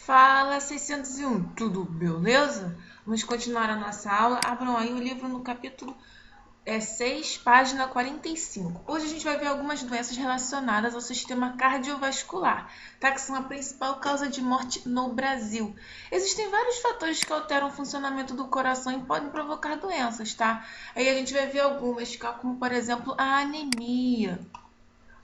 Fala 601, tudo beleza? Vamos continuar a nossa aula. Abram aí o livro no capítulo 6, página 45. Hoje a gente vai ver algumas doenças relacionadas ao sistema cardiovascular, tá? Que são a principal causa de morte no Brasil. Existem vários fatores que alteram o funcionamento do coração e podem provocar doenças, tá? Aí a gente vai ver algumas, como por exemplo a anemia.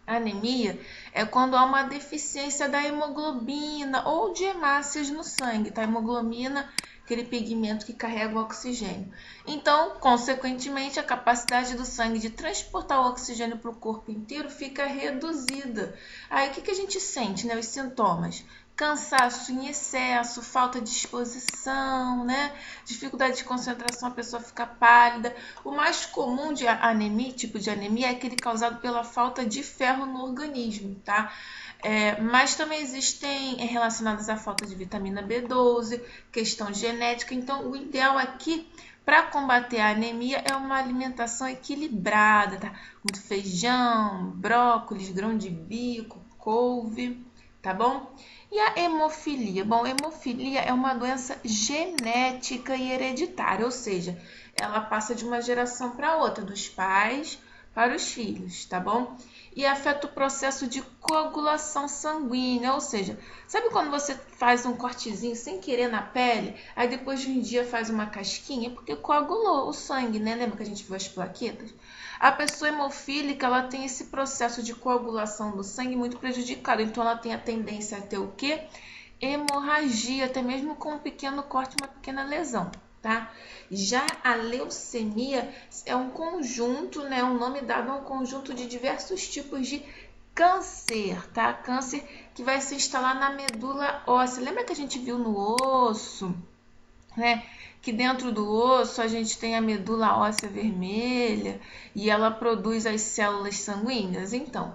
A anemia é quando há uma deficiência da hemoglobina ou de hemácias no sangue, tá? A hemoglobina, aquele pigmento que carrega o oxigênio. Então, consequentemente, a capacidade do sangue de transportar o oxigênio para o corpo inteiro fica reduzida. Aí, o que a gente sente, né? Os sintomas. Cansaço em excesso, falta de disposição, né? Dificuldade de concentração, a pessoa fica pálida. O mais comum de anemia, tipo de anemia, é aquele causado pela falta de ferro no organismo, tá? Mas também existem relacionadas à falta de vitamina B12, questão genética. Então, o ideal aqui para combater a anemia é uma alimentação equilibrada, tá? Muito feijão, brócolis, grão de bico, couve, tá bom? E a hemofilia? Bom, hemofilia é uma doença genética e hereditária, ou seja, ela passa de uma geração para outra, dos pais para os filhos, tá bom? E afeta o processo de coagulação sanguínea, ou seja, sabe quando você faz um cortezinho sem querer na pele, aí depois de um dia faz uma casquinha? Porque coagulou o sangue, né? Lembra que a gente viu as plaquetas? A pessoa hemofílica, ela tem esse processo de coagulação do sangue muito prejudicado, então ela tem a tendência a ter o quê? Hemorragia, até mesmo com um pequeno corte, uma pequena lesão, tá? Já a leucemia é um conjunto, né? Um nome dado a um conjunto de diversos tipos de câncer, tá? Câncer que vai se instalar na medula óssea. Lembra que a gente viu no osso, né? Que dentro do osso a gente tem a medula óssea vermelha e ela produz as células sanguíneas. Então,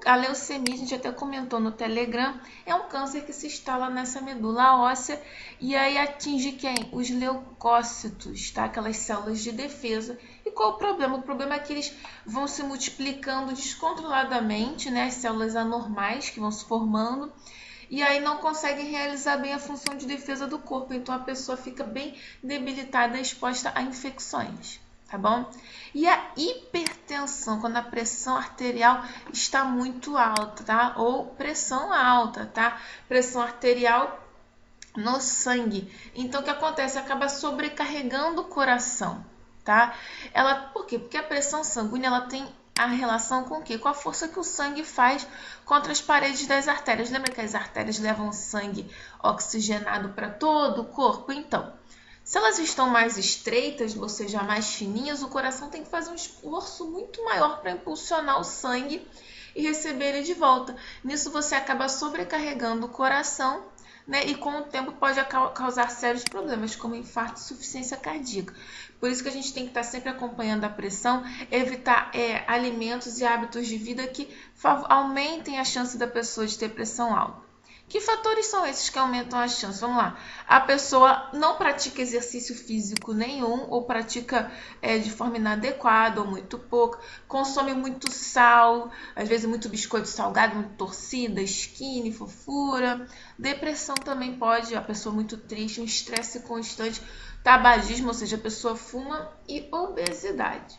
a leucemia, a gente até comentou no Telegram, é um câncer que se instala nessa medula óssea e aí atinge quem? Os leucócitos, tá? Aquelas células de defesa. E qual o problema? O problema é que eles vão se multiplicando descontroladamente, né? As células anormais que vão se formando, e aí não conseguem realizar bem a função de defesa do corpo. Então a pessoa fica bem debilitada e exposta a infecções, tá bom? E a hipertensão, quando a pressão arterial está muito alta, tá? Ou pressão alta, tá? Pressão arterial no sangue. Então o que acontece? Acaba sobrecarregando o coração, tá? Por quê? Porque a pressão sanguínea, ela tem a relação com o quê? Com a força que o sangue faz contra as paredes das artérias. Lembra que as artérias levam sangue oxigenado para todo o corpo? Então, se elas estão mais estreitas, ou seja, mais fininhas, o coração tem que fazer um esforço muito maior para impulsionar o sangue e receber ele de volta. Nisso você acaba sobrecarregando o coração, né? E com o tempo pode causar sérios problemas, como infarto e insuficiência cardíaca. Por isso que a gente tem que estar sempre acompanhando a pressão, evitar alimentos e hábitos de vida que aumentem a chance da pessoa de ter pressão alta. Que fatores são esses que aumentam a chance? Vamos lá. A pessoa não pratica exercício físico nenhum, ou pratica de forma inadequada, ou muito pouco, consome muito sal, às vezes muito biscoito salgado, muito torcida, skinny, fofura. Depressão também pode, a pessoa muito triste, um estresse constante, tabagismo, ou seja, a pessoa fuma, e obesidade.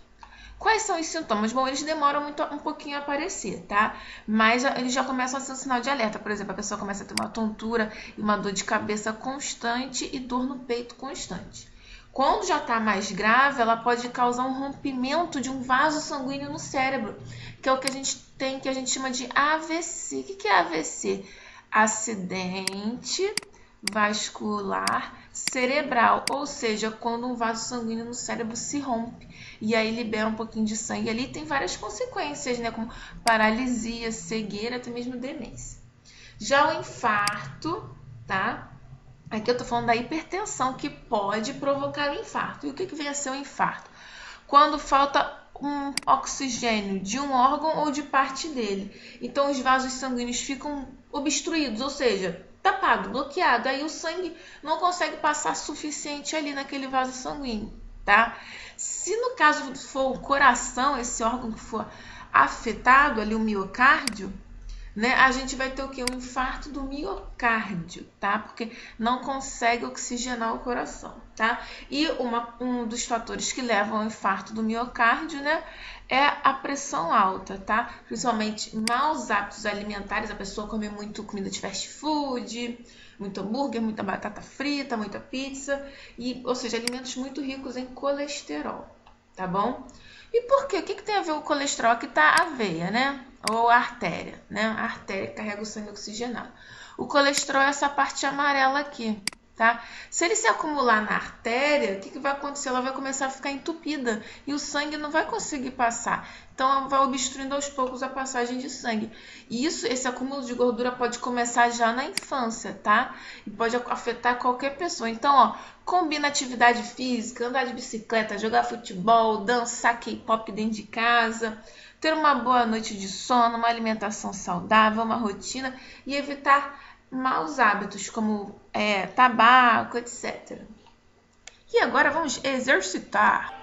Quais são os sintomas? Bom, eles demoram um pouquinho a aparecer, tá? Mas eles já começam a ser um sinal de alerta. Por exemplo, a pessoa começa a ter uma tontura e uma dor de cabeça constante e dor no peito constante. Quando já está mais grave, ela pode causar um rompimento de um vaso sanguíneo no cérebro, que é o que a gente tem, que a gente chama de AVC. O que é AVC? Acidente vascular cerebral, ou seja, quando um vaso sanguíneo no cérebro se rompe e aí libera um pouquinho de sangue ali, tem várias consequências, né, como paralisia, cegueira, até mesmo demência. Já o infarto, tá? Aqui eu tô falando da hipertensão que pode provocar o infarto. E o que vem a ser o infarto? Quando falta um oxigênio de um órgão ou de parte dele. Então os vasos sanguíneos ficam obstruídos, ou seja, tapado, bloqueado. Aí o sangue não consegue passar suficiente ali naquele vaso sanguíneo, tá? Se no caso for o coração, esse órgão que for afetado ali, o miocárdio, né? A gente vai ter o quê? Um infarto do miocárdio, tá? Porque não consegue oxigenar o coração, tá? E um dos fatores que levam ao infarto do miocárdio, né, é a pressão alta, tá? Principalmente maus hábitos alimentares, a pessoa come muito comida de fast food, muito hambúrguer, muita batata frita, muita pizza, ou seja, alimentos muito ricos em colesterol, tá bom? E por quê? O que tem a ver o colesterol? Aqui tá a veia, né? Ou a artéria, né? A artéria carrega o sangue oxigenado. O colesterol é essa parte amarela aqui, tá? Se ele se acumular na artéria, o que vai acontecer? Ela vai começar a ficar entupida e o sangue não vai conseguir passar. Então, ela vai obstruindo aos poucos a passagem de sangue. E esse acúmulo de gordura pode começar já na infância, tá? E pode afetar qualquer pessoa. Então, ó, combina atividade física, andar de bicicleta, jogar futebol, dançar K-pop dentro de casa, ter uma boa noite de sono, uma alimentação saudável, uma rotina e evitar maus hábitos como tabaco, etc. E agora vamos exercitar.